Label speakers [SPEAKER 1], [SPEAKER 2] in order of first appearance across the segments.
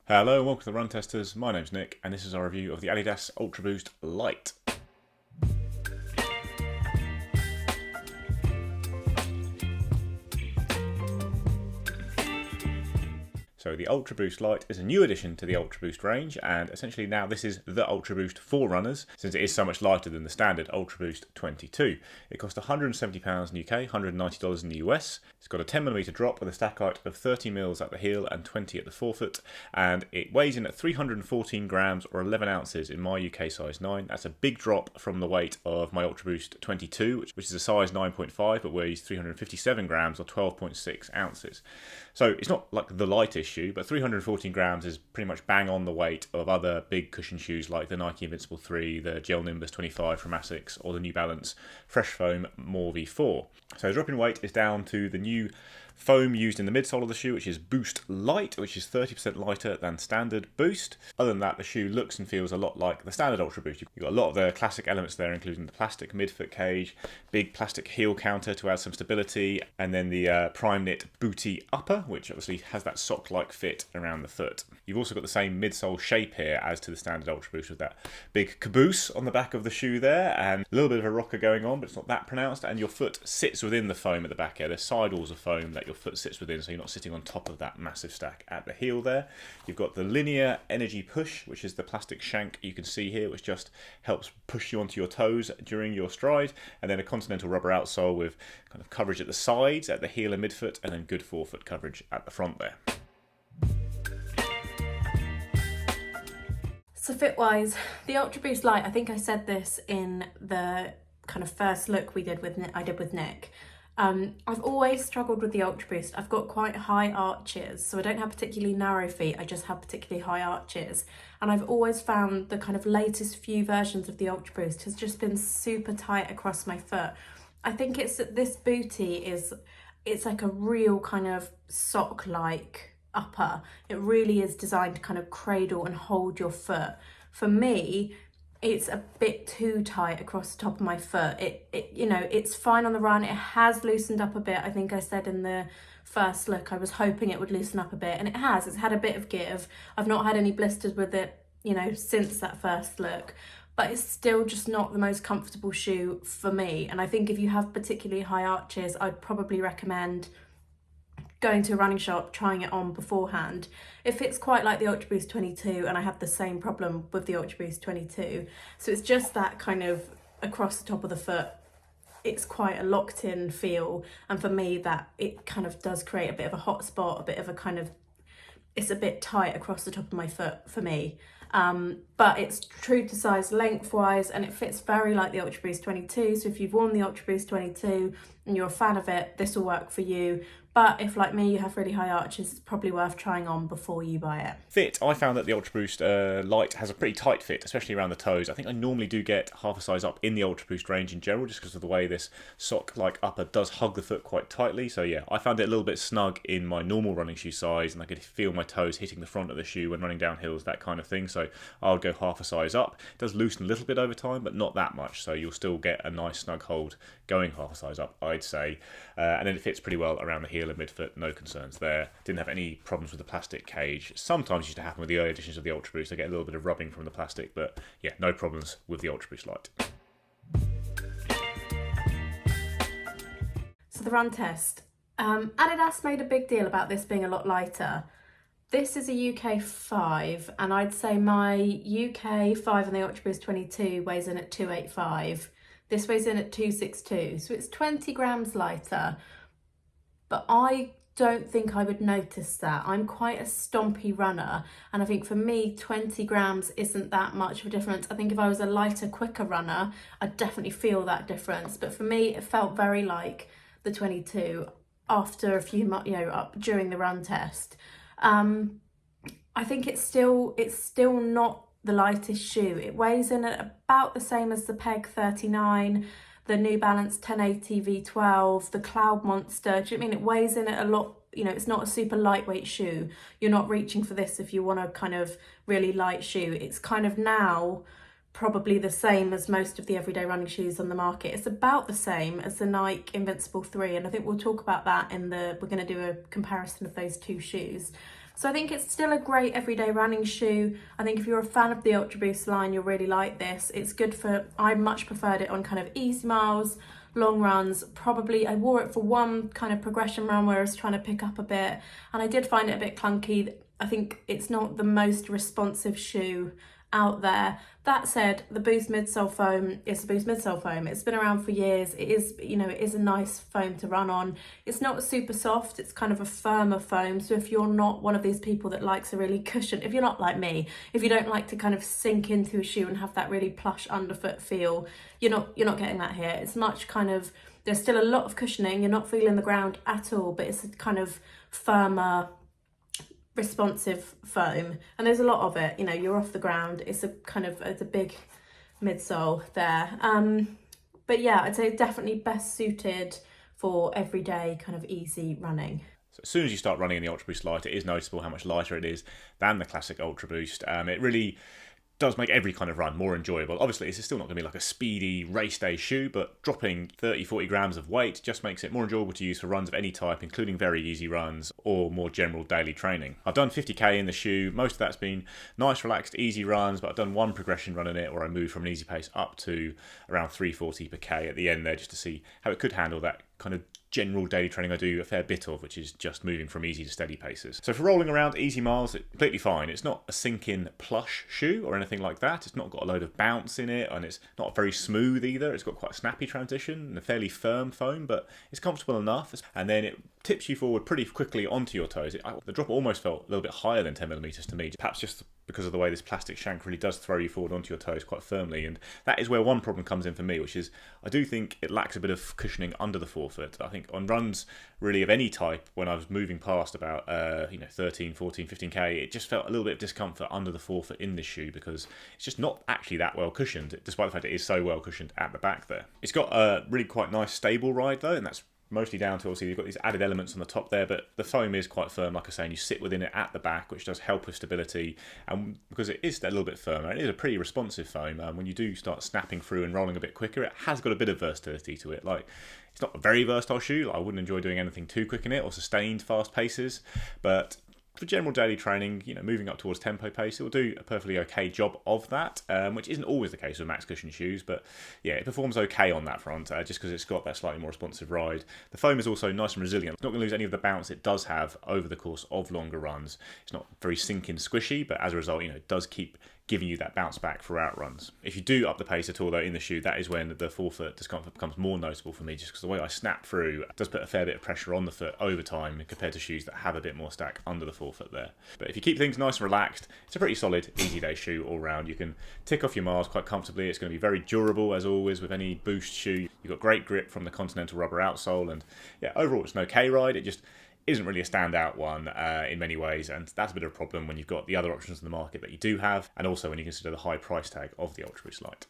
[SPEAKER 1] Hello and welcome to the Run Testers. My name's Nick and this is our review of the Adidas Ultraboost Light. So the Ultraboost Light is a new addition to the Ultraboost range, and essentially now this is the Ultraboost for runners, since it is so much lighter than the standard Ultraboost 22. It cost £170 in the UK, $190 in the US. It's got a 10mm drop with a stack height of 30mm at the heel and 20 at the forefoot, and it weighs in at 314 grams or 11 ounces in my UK size 9. That's a big drop from the weight of my Ultraboost 22, which is a size 9.5 but weighs 357 grams or 12.6 ounces. So it's not like the lightest shoe, but 314 grams is pretty much bang on the weight of other big cushion shoes like the Nike Invincible 3, the Gel Nimbus 25 from Asics, or the New Balance Fresh Foam More V4. So the drop in weight is down to the new foam used in the midsole of the shoe, which is Boost Light, which is 30% lighter than standard Boost. Other than that, the shoe looks and feels a lot like the standard Ultraboost. You've got a lot of the classic elements there, including the plastic midfoot cage, big plastic heel counter to add some stability, and then the prime knit booty upper, which obviously has that sock-like fit around the foot. You've also got the same midsole shape here as to the standard Ultraboost, with that big caboose on the back of the shoe there, and a little bit of a rocker going on, but it's not that pronounced, and your foot sits within the foam at the back here. There's sidewalls of foam that your foot sits within, so you're not sitting on top of that massive stack at the heel there. You've got the linear energy push, which is the plastic shank you can see here, which just helps push you onto your toes during your stride, and then a continental rubber outsole with kind of coverage at the sides, at the heel and midfoot, and then good forefoot coverage at the front there.
[SPEAKER 2] So fit-wise, the Ultraboost Light, I think I said this in the kind of first look I did with Nick. I've always struggled with the Ultraboost. I've got quite high arches, so I don't have particularly narrow feet, I just have particularly high arches. And I've always found the kind of latest few versions of the Ultraboost has just been super tight across my foot. I think it's that this booty it's like a real kind of sock-like upper. It really is designed to kind of cradle and hold your foot. For me, it's a bit too tight across the top of my foot. It's fine on the run. It has loosened up a bit. I think I said in the first look I was hoping it would loosen up a bit, and it has. It's had a bit of give. I've not had any blisters with it, since that first look, but it's still just not the most comfortable shoe for me. And I think if you have particularly high arches, I'd probably recommend going to a running shop, trying it on beforehand. It fits quite like the Ultraboost 22, and I have the same problem with the Ultraboost 22. So it's just that kind of across the top of the foot, it's quite a locked in feel. And for me, that it kind of does create a bit of a hot spot, a bit of a kind of, it's a bit tight across the top of my foot for me. But it's true to size lengthwise, and it fits very like the Ultraboost 22. So if you've worn the Ultraboost 22 and you're a fan of it, this will work for you. But if, like me, you have really high arches, it's probably worth trying on before you buy it.
[SPEAKER 1] Fit, I found that the Ultraboost Light has a pretty tight fit, especially around the toes. I think I normally do get half a size up in the Ultraboost range in general, just because of the way this sock-like upper does hug the foot quite tightly. So yeah, I found it a little bit snug in my normal running shoe size, and I could feel my toes hitting the front of the shoe when running down hills, that kind of thing. So I would go half a size up. It does loosen a little bit over time, but not that much. So you'll still get a nice snug hold going half a size up, I'd say. And then it fits pretty well around the heel and midfoot, no concerns there. Didn't have any problems with the plastic cage. Sometimes used to happen with the early editions of the Ultraboost. I get a little bit of rubbing from the plastic, but yeah, no problems with the Ultraboost Light.
[SPEAKER 2] So the run test. Adidas made a big deal about this being a lot lighter. This is a UK 5, and I'd say my UK 5 and the Ultraboost 22 weighs in at 285. This weighs in at 262, so it's 20 grams lighter, but I don't think I would notice that. I'm quite a stompy runner, and I think for me 20 grams isn't that much of a difference. I think if I was a lighter, quicker runner, I'd definitely feel that difference, but for me it felt very like the 22 after a few months, up during the run test. I think it's still not the lightest shoe. It weighs in at about the same as the Peg 39, the New Balance 1080 V12, the Cloud Monster. Do you know what I mean? It weighs in at a lot, it's not a super lightweight shoe. You're not reaching for this if you want a kind of really light shoe. It's kind of now probably the same as most of the everyday running shoes on the market. It's about the same as the Nike Invincible 3, and I think we'll talk about that we're going to do a comparison of those two shoes. So I think it's still a great everyday running shoe. I think if you're a fan of the Ultraboost line, you'll really like this. It's good for, I much preferred it on kind of easy miles, long runs. Probably I wore it for one kind of progression run where I was trying to pick up a bit, and I did find it a bit clunky. I think it's not the most responsive shoe out there. That said, the Boost midsole foam is the Boost midsole foam. It's been around for years. It is, you know, it is a nice foam to run on. It's not super soft, it's kind of a firmer foam. So if you're not one of these people that likes a really cushion, if you're not like me, if you don't like to kind of sink into a shoe and have that really plush underfoot feel, you're not getting that here. It's much kind of, there's still a lot of cushioning, you're not feeling the ground at all, but it's a kind of firmer, responsive foam, and there's a lot of it. You know, you're off the ground. It's a kind of, it's a big midsole there. But yeah, I'd say definitely best suited for everyday kind of easy running.
[SPEAKER 1] So as soon as you start running in the Ultraboost Light, it is noticeable how much lighter it is than the classic Ultraboost. It really does make every kind of run more enjoyable. Obviously, it's still not going to be like a speedy race day shoe, but dropping 30-40 grams of weight just makes it more enjoyable to use for runs of any type, including very easy runs or more general daily training. I've done 50k in the shoe. Most of that's been nice, relaxed, easy runs, but I've done one progression run in it where I moved from an easy pace up to around 340 per k at the end there, just to see how it could handle that kind of general daily training I do a fair bit of, which is just moving from easy to steady paces. So for rolling around easy miles, it's completely fine. It's not a sink-in plush shoe or anything like that. It's not got a load of bounce in it, and it's not very smooth either. It's got quite a snappy transition and a fairly firm foam, but it's comfortable enough. And then it tips you forward pretty quickly onto your toes. The drop almost felt a little bit higher than 10mm to me, perhaps just because of the way this plastic shank really does throw you forward onto your toes quite firmly. And that is where one problem comes in for me, which is I do think it lacks a bit of cushioning under the forefoot. I think on runs really of any type, when I was moving past about 13, 14, 15k, it just felt a little bit of discomfort under the forefoot in this shoe because it's just not actually that well cushioned, despite the fact it is so well cushioned at the back there. It's got a really quite nice stable ride though, and that's mostly down to, obviously, you've got these added elements on the top there, but the foam is quite firm, like I say, and you sit within it at the back, which does help with stability. And because it is a little bit firmer, it is a pretty responsive foam. When you do start snapping through and rolling a bit quicker, it has got a bit of versatility to it. Like, it's not a very versatile shoe. I wouldn't enjoy doing anything too quick in it or sustained fast paces, but for general daily training, moving up towards tempo pace, it will do a perfectly okay job of that, which isn't always the case with max cushion shoes, but yeah, it performs okay on that front, just because it's got that slightly more responsive ride. The foam is also nice and resilient. It's not going to lose any of the bounce it does have over the course of longer runs. It's not very sink-in squishy, but as a result, it does keep giving you that bounce back throughout runs. If you do up the pace at all though in the shoe, that is when the forefoot discomfort becomes more noticeable for me, just because the way I snap through does put a fair bit of pressure on the foot over time compared to shoes that have a bit more stack under the forefoot there. But if you keep things nice and relaxed, it's a pretty solid, easy day shoe all round. You can tick off your miles quite comfortably. It's going to be very durable as always with any Boost shoe. You've got great grip from the Continental rubber outsole, and yeah, overall it's an okay ride. It just isn't really a standout one in many ways, and that's a bit of a problem when you've got the other options in the market that you do have, and also when you consider the high price tag of the Ultraboost Light.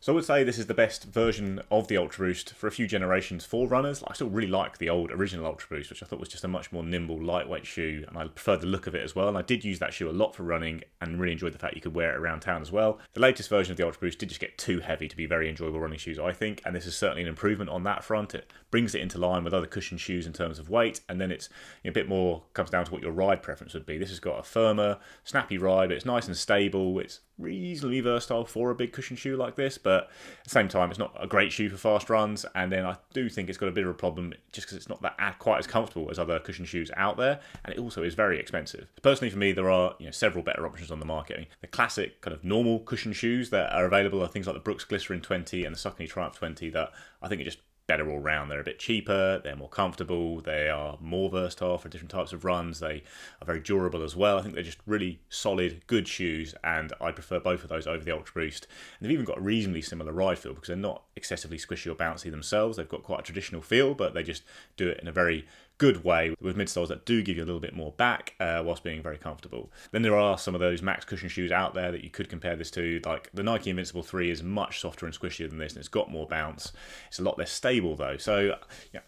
[SPEAKER 1] So I would say this is the best version of the Ultraboost for a few generations for runners. I still really like the old original Ultraboost, which I thought was just a much more nimble, lightweight shoe, and I preferred the look of it as well. And I did use that shoe a lot for running and really enjoyed the fact you could wear it around town as well. The latest version of the Ultraboost did just get too heavy to be very enjoyable running shoes, I think, and this is certainly an improvement on that front. It brings it into line with other cushion shoes in terms of weight, and then it's a bit more, comes down to what your ride preference would be. This has got a firmer, snappy ride, but it's nice and stable. It's reasonably versatile for a big cushion shoe like this, but at the same time it's not a great shoe for fast runs, and then I do think it's got a bit of a problem just because it's not that quite as comfortable as other cushion shoes out there, and it also is very expensive. Personally for me, there are several better options on the market. I mean, the classic kind of normal cushion shoes that are available are things like the Brooks Glycerin 20 and the Saucony Triumph 20 that I think are just better all round. They're a bit cheaper, they're more comfortable, they are more versatile for different types of runs, they are very durable as well. I think they're just really solid, good shoes, and I prefer both of those over the Ultraboost. And they've even got a reasonably similar ride feel because they're not excessively squishy or bouncy themselves. They've got quite a traditional feel, but they just do it in a very good way with midsoles that do give you a little bit more back whilst being very comfortable. Then there are some of those max cushion shoes out there that you could compare this to, like the Nike Invincible 3 is much softer and squishier than this, and it's got more bounce. It's a lot less stable though. So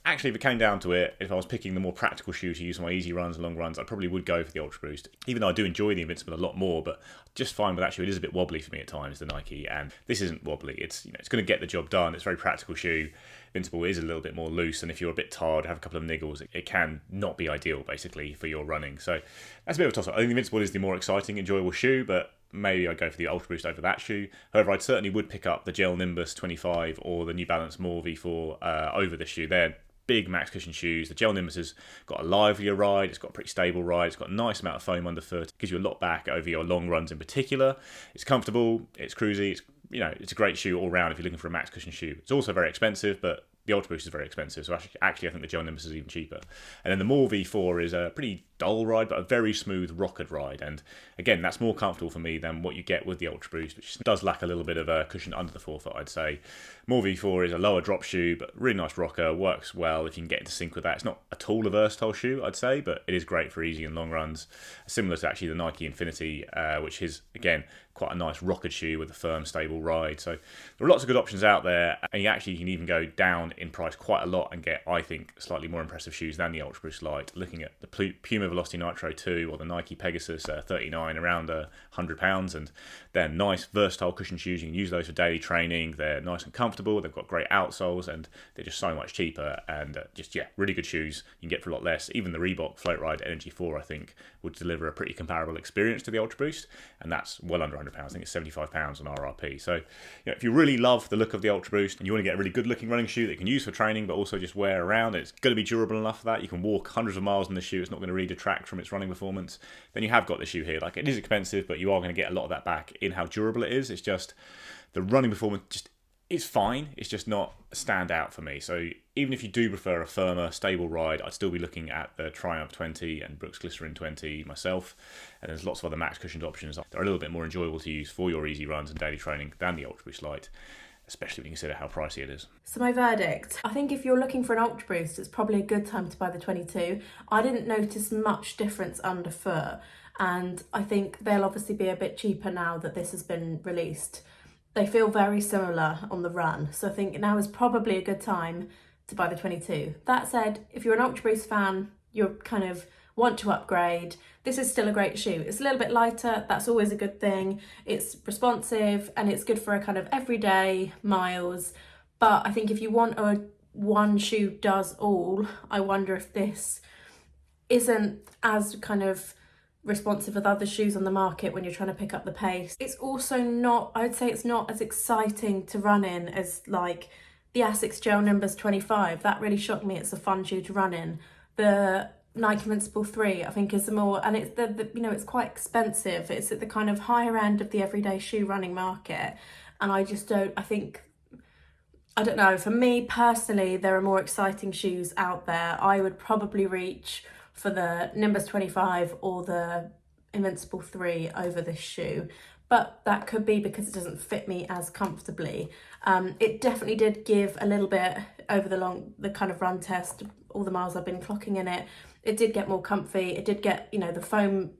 [SPEAKER 1] actually, if it came down to it, if I was picking the more practical shoe to use on my easy runs and long runs, I probably would go for the Ultraboost, even though I do enjoy the Invincible a lot more. But just fine with that shoe. It is a bit wobbly for me at times, the Nike, and this isn't wobbly. It's it's going to get the job done. It's a very practical shoe. Invincible is a little bit more loose, and if you're a bit tired, have a couple of niggles, it can not be ideal basically for your running. So that's a bit of a toss-up. I think the Invincible is the more exciting, enjoyable shoe, but maybe I'd go for the Ultraboost over that shoe. However, I'd certainly would pick up the Gel Nimbus 25 or the New Balance More V4 over this shoe. They're big max cushion shoes. The Gel Nimbus has got a livelier ride, it's got a pretty stable ride, it's got a nice amount of foam underfoot, it gives you a lot back over your long runs in particular. It's comfortable, it's cruisy, it's a great shoe all round if you're looking for a max cushion shoe. It's also very expensive, but the Ultraboost is very expensive, so actually I think the Gel Nimbus is even cheaper. And then the More V4 is a pretty dull ride, but a very smooth rocketed ride, and again, that's more comfortable for me than what you get with the Ultraboost, which does lack a little bit of a cushion under the forefoot, I'd say. More V4 is a lower drop shoe, but really nice rocker, works well if you can get into sync with that. It's not at all a versatile shoe, I'd say, but it is great for easy and long runs, similar to actually the Nike Infinity, which is, again, quite a nice rocketed shoe with a firm, stable ride. So there are lots of good options out there, and you can even go down in price quite a lot and get, I think, slightly more impressive shoes than the Ultraboost Light. Looking at the Puma Velocity Nitro 2 or the Nike Pegasus 39, around £100, and they're nice, versatile cushion shoes. You can use those for daily training. They're nice and comfortable. They've got great outsoles, and they're just so much cheaper. And really good shoes. You can get for a lot less. Even the Reebok Float Ride Energy 4, I think, would deliver a pretty comparable experience to the Ultraboost, and that's well under £100. I think it's £75 on RRP. So, if you really love the look of the Ultraboost and you want to get a really good looking running shoe that you can use for training, but also just wear around, it's going to be durable enough for that. You can walk hundreds of miles in the shoe. It's not going to really detract from its running performance. Then you have got the shoe here. Like, it is expensive, but you are going to get a lot of that back in how durable it is. It's just the running performance is fine. It's just not a standout for me. So even if you do prefer a firmer, stable ride, I'd still be looking at the Triumph 20 and Brooks Glycerin 20 myself. And there's lots of other max cushioned options that are a little bit more enjoyable to use for your easy runs and daily training than the Ultraboost Light, especially when you consider how pricey it is.
[SPEAKER 2] So my verdict, I think if you're looking for an Ultraboost, it's probably a good time to buy the 22. I didn't notice much difference underfoot, and I think they'll obviously be a bit cheaper now that this has been released. They feel very similar on the run, so I think now is probably a good time to buy the 22. That said, if you're an Ultraboost fan, you're kind of want to upgrade, this is still a great shoe. It's a little bit lighter, that's always a good thing. It's responsive and it's good for a kind of everyday miles. But I think if you want a one shoe does all, I wonder if this isn't as kind of responsive with other shoes on the market when you're trying to pick up the pace. It's also not, I would say it's not as exciting to run in as like the Asics Gel Nimbus 25. That really shocked me. It's a fun shoe to run in. The Nike Invincible 3 I think is the more, and it's it's quite expensive. It's at the kind of higher end of the everyday shoe running market, and I don't know, for me personally there are more exciting shoes out there. I would probably reach for the Nimbus 25 or the Invincible 3 over this shoe, but that could be because it doesn't fit me as comfortably. It definitely did give a little bit over the kind of run test, all the miles I've been clocking in it. It did get more comfy. It did get, the foam.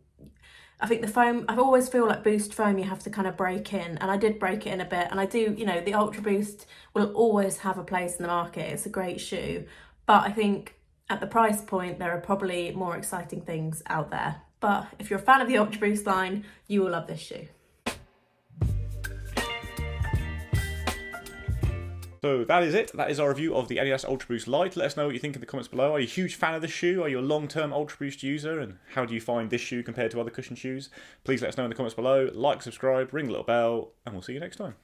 [SPEAKER 2] I think the foam, I always feel like Boost foam you have to kind of break in, and I did break it in a bit, and I do, the Ultra Boost will always have a place in the market. It's a great shoe, but I think at the price point there are probably more exciting things out there. But if you're a fan of the Ultraboost line, you will love this shoe.
[SPEAKER 1] So that is it. That is our review of the Adidas Ultraboost Light. Let us know what you think in the comments below. Are you a huge fan of this shoe? Are you a long-term Ultraboost user? And how do you find this shoe compared to other cushion shoes? Please let us know in the comments below. Like, subscribe, ring the little bell, and we'll see you next time.